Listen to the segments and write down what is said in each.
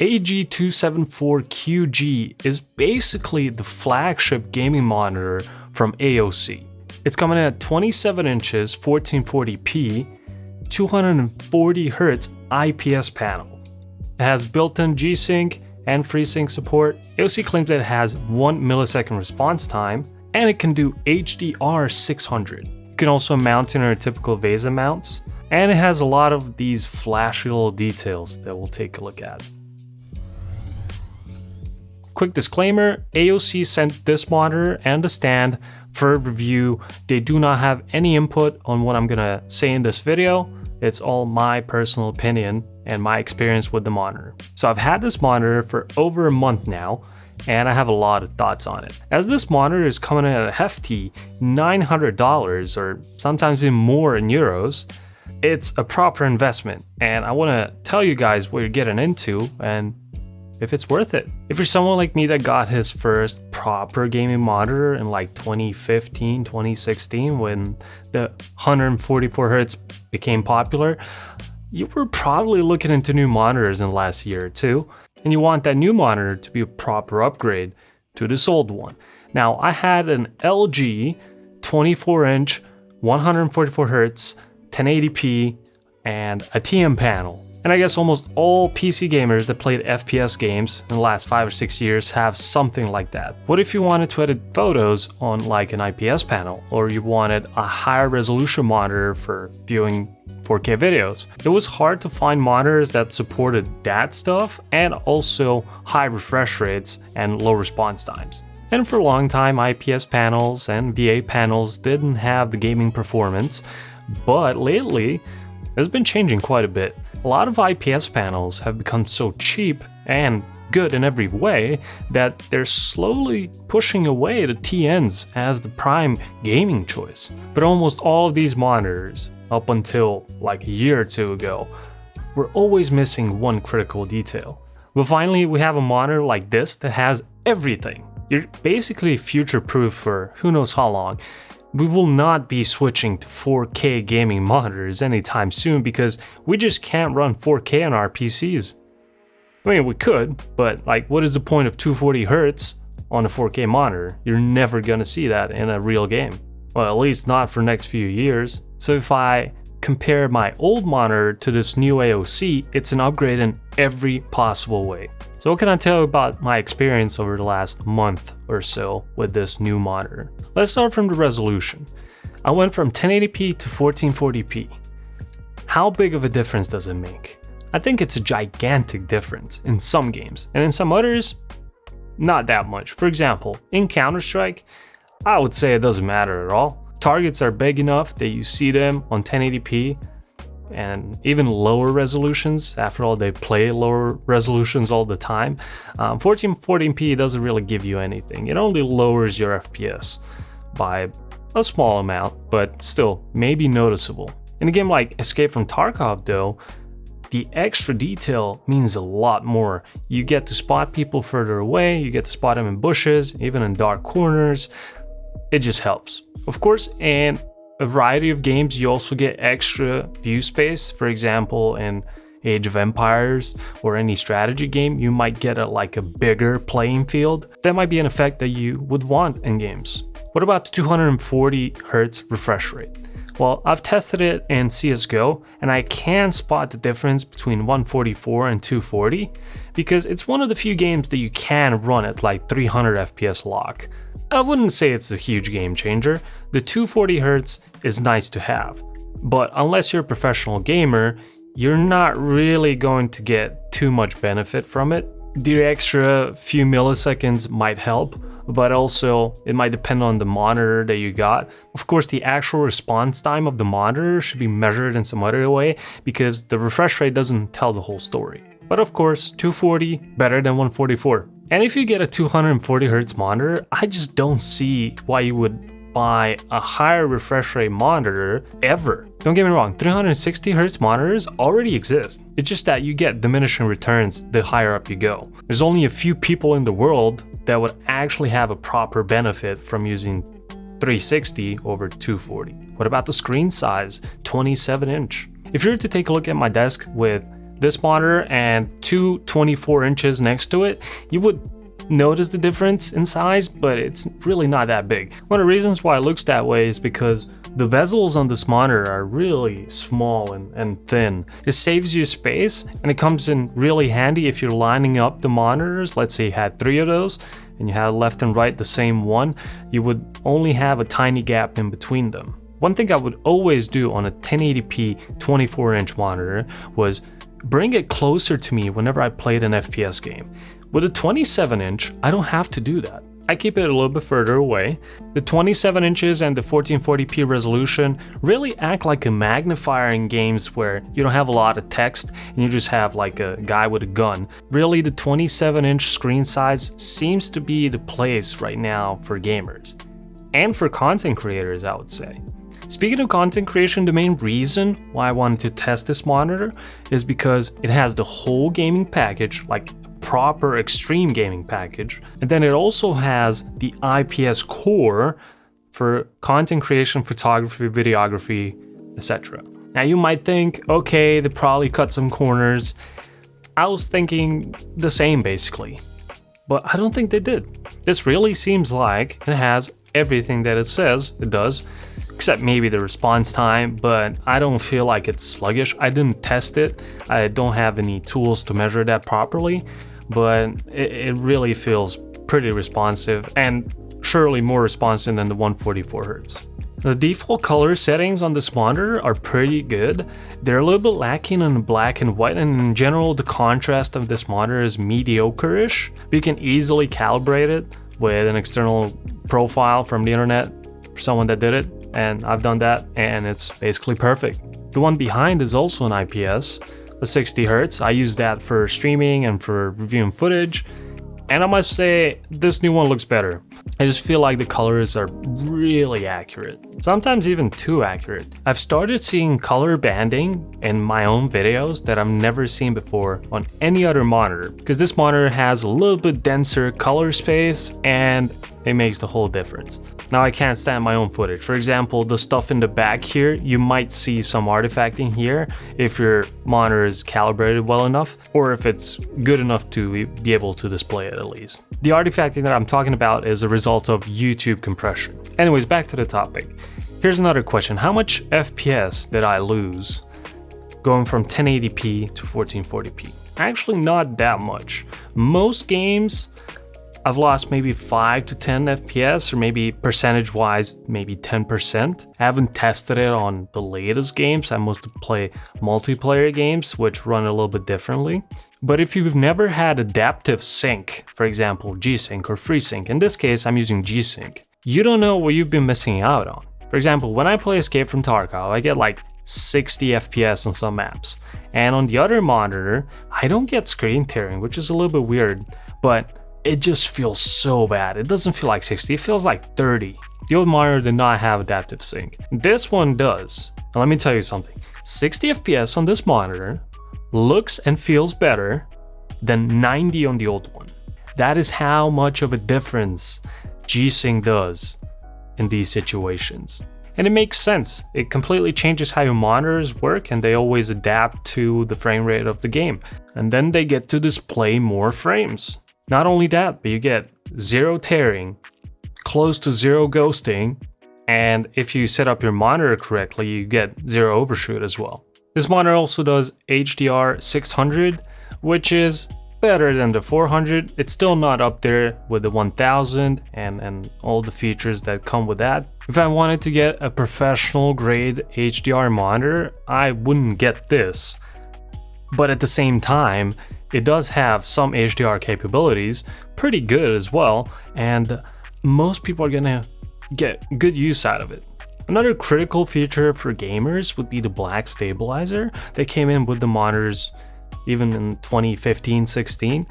AG274QG is basically the flagship gaming monitor from AOC. It's coming in at 27 inches, 1440p, 240Hz IPS panel. It has built-in GSYNC and FreeSync support. AOC claims that it has 1 millisecond response time, and it can do HDR 600. You can also mount in our typical VESA mounts, and it has a lot of these flashy little details that we'll take a look at. Quick disclaimer, AOC sent this monitor and the stand for review. They do not have any input on what I'm gonna say in this video. It's all my personal opinion and my experience with the monitor. So I've had this monitor for over a month now, and I have a lot of thoughts on it. As this monitor is coming in at a hefty $900 or sometimes even more in euros, it's a proper investment, and I wanna tell you guys what you're getting into and if it's worth it. If you're someone like me that got his first proper gaming monitor in like 2015, 2016, when the 144Hz became popular, you were probably looking into new monitors in the last year or two, and you want that new monitor to be a proper upgrade to this old one. Now, I had an LG 24-inch, 144Hz, 1080p, and a TM panel. And I guess almost all PC gamers that played FPS games in the last 5 or 6 years have something like that. What if you wanted to edit photos on like an IPS panel, or you wanted a higher resolution monitor for viewing 4K videos? It was hard to find monitors that supported that stuff and also high refresh rates and low response times. And for a long time, IPS panels and VA panels didn't have the gaming performance, but lately it's been changing quite a bit. A lot of IPS panels have become so cheap and good in every way that they're slowly pushing away the TNs as the prime gaming choice. But almost all of these monitors, up until like a year or two ago, were always missing one critical detail. But finally, we have a monitor like this that has everything. You're basically future-proof for who knows how long. We will not be switching to 4K gaming monitors anytime soon because we just can't run 4K on our PCs. I mean, we could, but like, what is the point of 240Hz on a 4K monitor? You're never gonna see that in a real game. Well, at least not for next few years. So if I compare my old monitor to this new AOC, it's an upgrade in every possible way. So what can I tell you about my experience over the last month or so with this new monitor? Let's start from the resolution. I went from 1080p to 1440p. How big of a difference does it make? I think it's a gigantic difference in some games, and in some others, not that much. For example, in Counter-Strike, I would say it doesn't matter at all. Targets are big enough that you see them on 1080p and even lower resolutions. After all, they play lower resolutions all the time. 1440p doesn't really give you anything. It only lowers your FPS by a small amount, but still maybe noticeable. In a game like Escape from Tarkov though, the extra detail means a lot more. You get to spot people further away, you get to spot them in bushes, even in dark corners. It just helps. Of course, in a variety of games, you also get extra view space. For example, in Age of Empires or any strategy game, you might get a bigger playing field. That might be an effect that you would want in games. What about the 240Hz refresh rate? Well, I've tested it in CSGO, and I can spot the difference between 144 and 240 because it's one of the few games that you can run at like 300 FPS lock. I wouldn't say it's a huge game changer. The 240Hz is nice to have, but unless you're a professional gamer, you're not really going to get too much benefit from it. The extra few milliseconds might help, but also it might depend on the monitor that you got. Of course, the actual response time of the monitor should be measured in some other way because the refresh rate doesn't tell the whole story. But of course, 240 better than 144. And if you get a 240Hz monitor, I just don't see why you would buy a higher refresh rate monitor ever. Don't get me wrong, 360Hz monitors already exist. It's just that you get diminishing returns the higher up you go. There's only a few people in the world that would actually have a proper benefit from using 360 over 240. What about the screen size? 27 inch. If you were to take a look at my desk with this monitor and two 24 inches next to it, you would notice the difference in size, but it's really not that big. One of the reasons why it looks that way is because the bezels on this monitor are really small and thin. It saves you space, and it comes in really handy if you're lining up the monitors. Let's say you had 3 of those and you had left and right the same one, you would only have a tiny gap in between them. One thing I would always do on a 1080p 24-inch monitor was bring it closer to me whenever I played an FPS game. With a 27-inch, I don't have to do that. I keep it a little bit further away. The 27 inches and the 1440p resolution really act like a magnifier in games where you don't have a lot of text and you just have like a guy with a gun. Really, the 27-inch screen size seems to be the place right now for gamers. And for content creators, I would say. Speaking of content creation, the main reason why I wanted to test this monitor is because it has the whole gaming package, like proper extreme gaming package, and then it also has the IPS core for content creation, photography, videography, etc. Now you might think, okay, they probably cut some corners. I was thinking the same basically, but I don't think they did. This really seems like it has everything that it says it does, except maybe the response time, but I don't feel like it's sluggish. I didn't test it. I don't have any tools to measure that properly, but it really feels pretty responsive, and surely more responsive than the 144 Hz. The default color settings on this monitor are pretty good. They're a little bit lacking in black and white, and in general the contrast of this monitor is mediocre-ish. You can easily calibrate it with an external profile from the internet, someone that did it, and I've done that, and it's basically perfect. The one behind is also an IPS, a 60 Hz. I use that for streaming and for reviewing footage, and I must say this new one looks better. I just feel like the colors are really accurate, sometimes even too accurate. I've started seeing color banding in my own videos that I've never seen before on any other monitor, because this monitor has a little bit denser color space and it makes the whole difference. Now I can't stand my own footage. For example, the stuff in the back here, you might see some artifacting here if your monitor is calibrated well enough, or if it's good enough to be able to display it at least. The artifacting that I'm talking about is a result of YouTube compression. Anyways, back to the topic. Here's another question. How much FPS did I lose going from 1080p to 1440p? Actually, not that much. Most games, I've lost maybe 5 to 10 FPS, or maybe percentage-wise, maybe 10%. I haven't tested it on the latest games. I mostly play multiplayer games, which run a little bit differently. But if you've never had adaptive sync, for example, GSYNC or FreeSync, in this case, I'm using GSYNC, you don't know what you've been missing out on. For example, when I play Escape from Tarkov, I get like 60 FPS on some maps. And on the other monitor, I don't get screen tearing, which is a little bit weird, but it just feels so bad. It doesn't feel like 60, it feels like 30. The old monitor did not have adaptive sync. This one does. Now let me tell you something. 60 FPS on this monitor looks and feels better than 90 on the old one. That is how much of a difference G-Sync does in these situations. And it makes sense. It completely changes how your monitors work, and they always adapt to the frame rate of the game. And then they get to display more frames. Not only that, but you get zero tearing, close to zero ghosting, and if you set up your monitor correctly, you get zero overshoot as well. This monitor also does HDR 600, which is better than the 400. It's still not up there with the 1000 and all the features that come with that. If I wanted to get a professional grade HDR monitor, I wouldn't get this. But at the same time, it does have some HDR capabilities, pretty good as well, and most people are gonna get good use out of it. Another critical feature for gamers would be the black stabilizer that came in with the monitors even in 2015-16.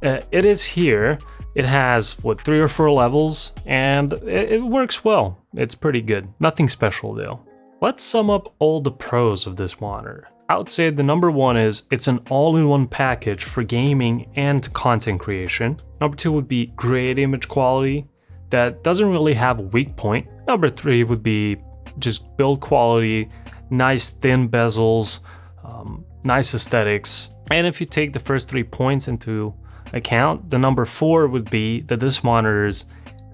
It is here. It has, 3 or 4 levels, and it works well. It's pretty good. Nothing special though. Let's sum up all the pros of this monitor. I would say the number one is it's an all-in-one package for gaming and content creation. Number two would be great image quality that doesn't really have a weak point. Number three would be just build quality, nice thin bezels, nice aesthetics. And if you take the first 3 points into account, the number 4 would be that this monitor is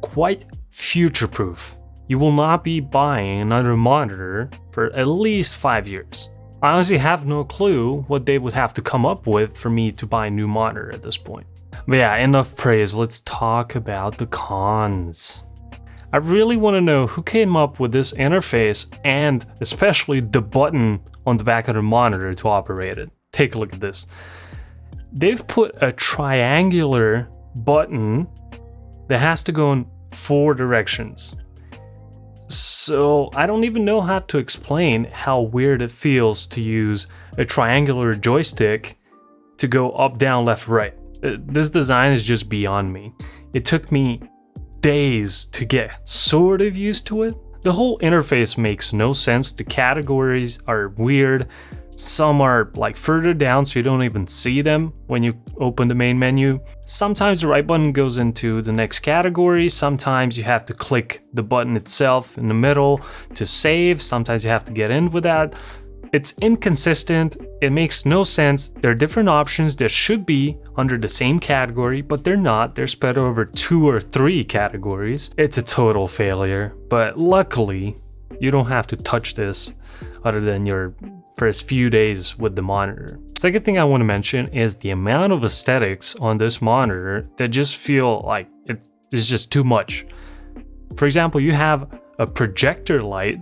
quite future-proof. You will not be buying another monitor for at least 5 years. I honestly have no clue what they would have to come up with for me to buy a new monitor at this point. But yeah, enough praise, let's talk about the cons. I really want to know who came up with this interface and especially the button on the back of the monitor to operate it. Take a look at this. They've put a triangular button that has to go in 4 directions. So I don't even know how to explain how weird it feels to use a triangular joystick to go up, down, left, right. This design is just beyond me. It took me days to get sort of used to it. The whole interface makes no sense. The categories are weird. Some are like further down so you don't even see them when you open the main menu. Sometimes the right button goes into the next category. Sometimes you have to click the button itself in the middle to save. Sometimes you have to get in with that. It's inconsistent. It makes no sense. There are different options that should be under the same category, but they're not. They're spread over 2 or 3 categories. It's a total failure, but luckily you don't have to touch this other than your first few days with the monitor. Second thing I want to mention is the amount of aesthetics on this monitor that just feel like it's just too much. For example, you have a projector light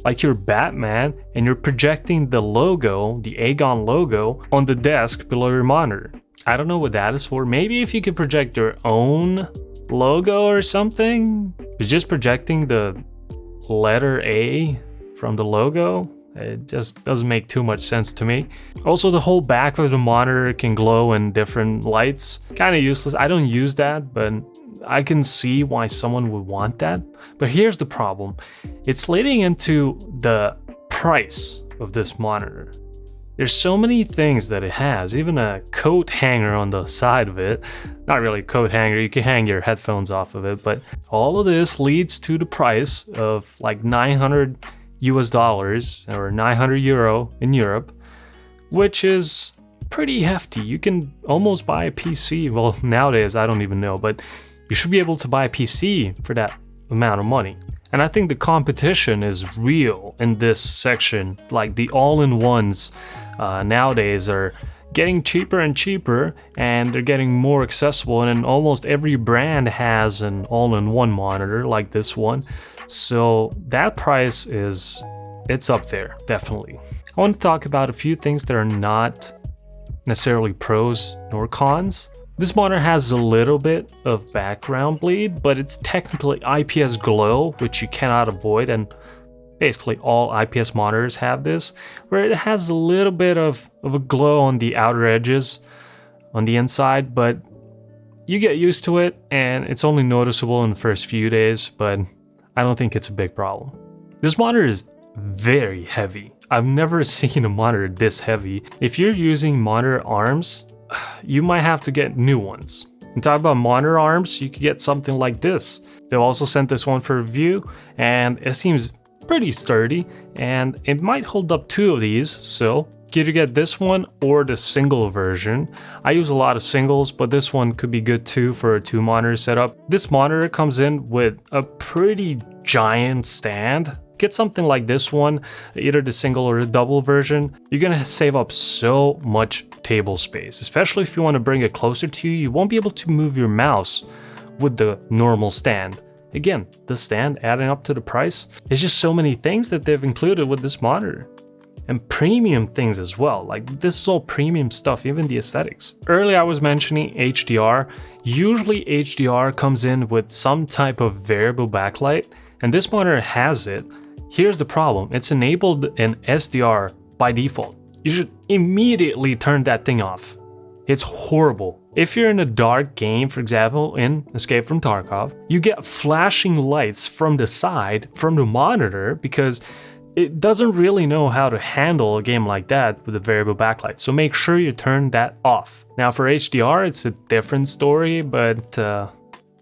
like you're Batman and you're projecting the logo, the Agon logo, on the desk below your monitor. I don't know what that is for. Maybe if you could project your own logo or something. It's just projecting the letter A from the logo. It just doesn't make too much sense to me. Also, the whole back of the monitor can glow in different lights. Kind of useless. I don't use that, but I can see why someone would want that. But here's the problem. It's leading into the price of this monitor. There's so many things that it has, even a coat hanger on the side of it. Not really a coat hanger, you can hang your headphones off of it, but all of this leads to the price of like $900 US or 900 euro in Europe, which is pretty hefty. You can almost buy a PC. Well, nowadays, I don't even know, but you should be able to buy a PC for that amount of money. And I think the competition is real in this section. Like the all-in-ones nowadays are getting cheaper and cheaper, and they're getting more accessible, and almost every brand has an all-in-one monitor like this one. So that price it's up there, definitely. I want to talk about a few things that are not necessarily pros nor cons. This monitor has a little bit of background bleed, but it's technically IPS Glow, which you cannot avoid, and basically all IPS monitors have this, where it has a little bit of a glow on the outer edges on the inside, but you get used to it, and it's only noticeable in the first few days, but I don't think it's a big problem. This monitor is very heavy. I've never seen a monitor this heavy. If you're using monitor arms, you might have to get new ones. And talk about monitor arms, you could get something like this. They also sent this one for review, and it seems pretty sturdy, and it might hold up 2 of these, so either get this one or the single version. I use a lot of singles, but this one could be good too for a 2 monitor setup. This monitor comes in with a pretty giant stand. Get something like this one, either the single or the double version. You're gonna save up so much table space, especially if you want to bring it closer to you. You won't be able to move your mouse with the normal stand. Again, the stand adding up to the price. There's just so many things that they've included with this monitor. And premium things as well. Like this is all premium stuff, even the aesthetics. Earlier I was mentioning HDR. Usually HDR comes in with some type of variable backlight, and this monitor has it. Here's the problem. It's enabled in SDR by default. You should immediately turn that thing off. It's horrible. If you're in a dark game, for example, in Escape from Tarkov, you get flashing lights from the side, from the monitor, because it doesn't really know how to handle a game like that with a variable backlight. So make sure you turn that off. Now for HDR, it's a different story, but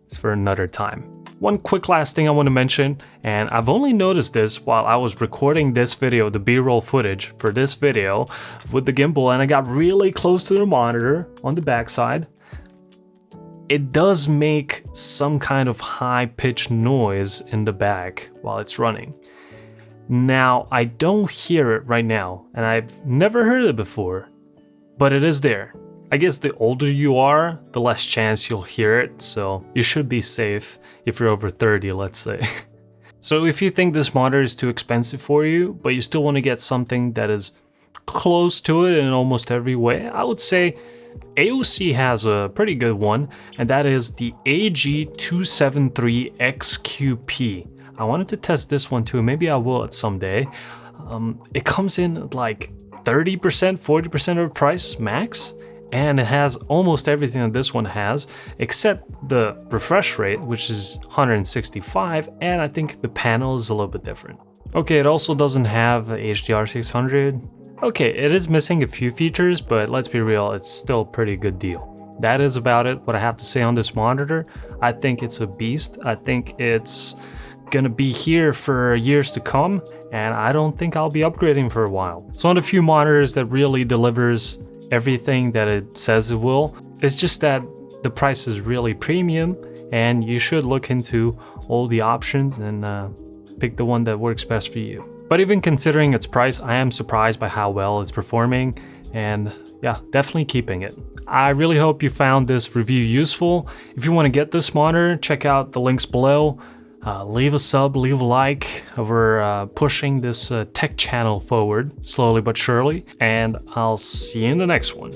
it's for another time. One quick last thing I want to mention, and I've only noticed this while I was recording this video, the B-roll footage for this video with the gimbal, and I got really close to the monitor on the backside. It does make some kind of high-pitched noise in the back while it's running. Now, I don't hear it right now, and I've never heard it before, but it is there. I guess the older you are, the less chance you'll hear it, so you should be safe if you're over 30, let's say. So if you think this monitor is too expensive for you, but you still want to get something that is close to it in almost every way, I would say AOC has a pretty good one, and that is the AG274QG. I wanted to test this one too, maybe I will at some day. It comes in like 30%, 40% of the price max, and it has almost everything that this one has, except the refresh rate, which is 165, and I think the panel is a little bit different. Okay, it also doesn't have the HDR 600. Okay, it is missing a few features, but let's be real, it's still a pretty good deal. That is about it, what I have to say on this monitor. I think it's a beast. I think it's gonna be here for years to come, and I don't think I'll be upgrading for a while. It's one of the few monitors that really delivers everything that it says it will. It's just that the price is really premium, and you should look into all the options and pick the one that works best for you. But even considering its price, I am surprised by how well it's performing, and yeah, definitely keeping it. I really hope you found this review useful. If you want to get this monitor, check out the links below. Leave a sub, leave a like. We're pushing this tech channel forward, slowly but surely, and I'll see you in the next one.